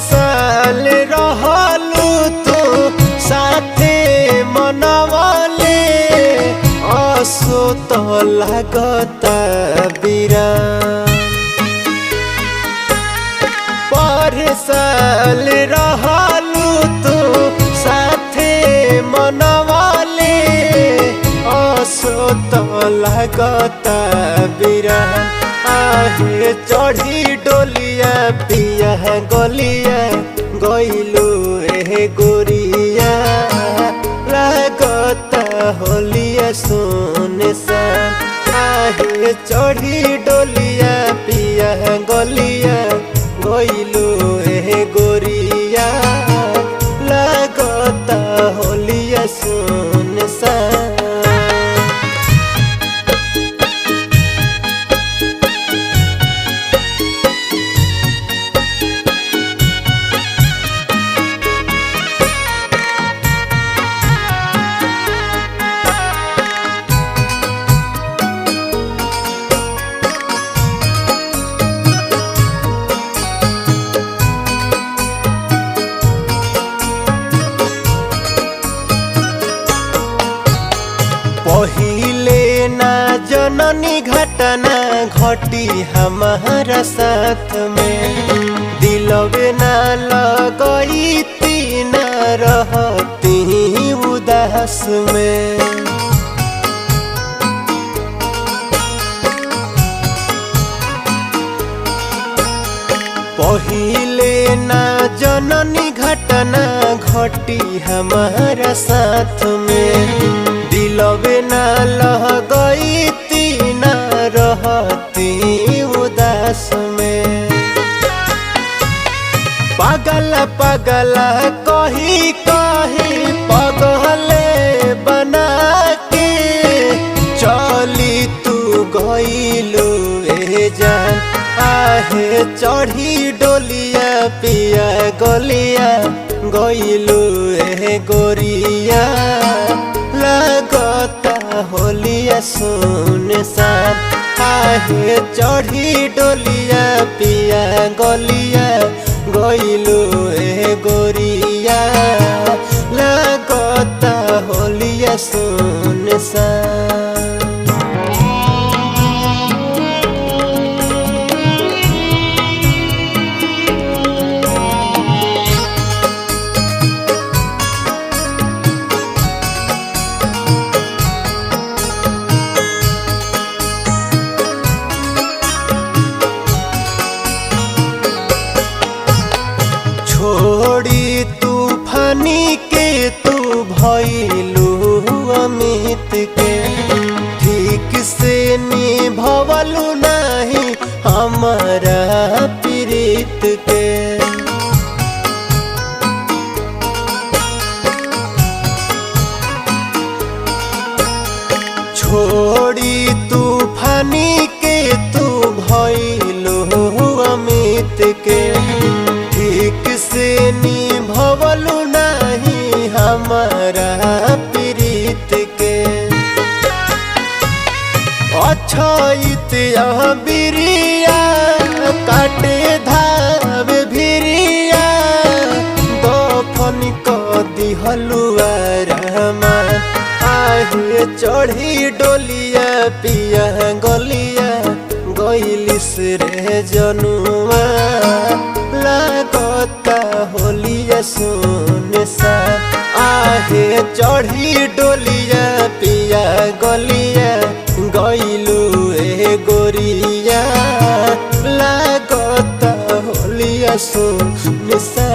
साल रहलू तू साथे मनवले असो तो लागता बिरान। पर साल रहलू तू साथे मनवले असो तो लागता बिरान। आहे चढ़ी डोलिया पिया गलिया गइलू ए गोरिया लागता होलिया सोने सा। आहे चढ़ी डोलिया पिया गलिया गइलू ए गोरिया लागता होलिया सोने सा। पहिले ना जननी घटना घटी हमारा साथ में दिलवे ना लगई तीन रहती उदास में। पहिले ना जननी घटना घटी हमारा साथ में दिलवे ना लह गई तीन रहती उदास में। पागल पागल कही कही पगले बना के चली तू गइलू ए जान। आहे चढ़ी डोलिया पिया गलिया गइलू ए गोरिया लागता होलिया सोने सा। आहे चढ़ी डोलिया पिया गलिया गइलू ए गोरिया लागता होलिया सोने सा। छोड़ी तूफानी के तू भइलू अमित के ठीक से निभवलू नहीं हमारा प्रीत के। छोड़ी तूफानी के तू भइलू अमित के ठीक से निभवलू नहीं हमारा प्रीत के। अछइत बिरिया काटे धाव भिरिया दफन क दिहलू रहमान। आहे चढ़ी डोलिया पिया गलिया गइलिस रे जनुआ लागता होलिया सोने सा। आहे चढ़ी डोलिया पिया गलिया गइलू ए गोरिया लागता होलिया सोने सा।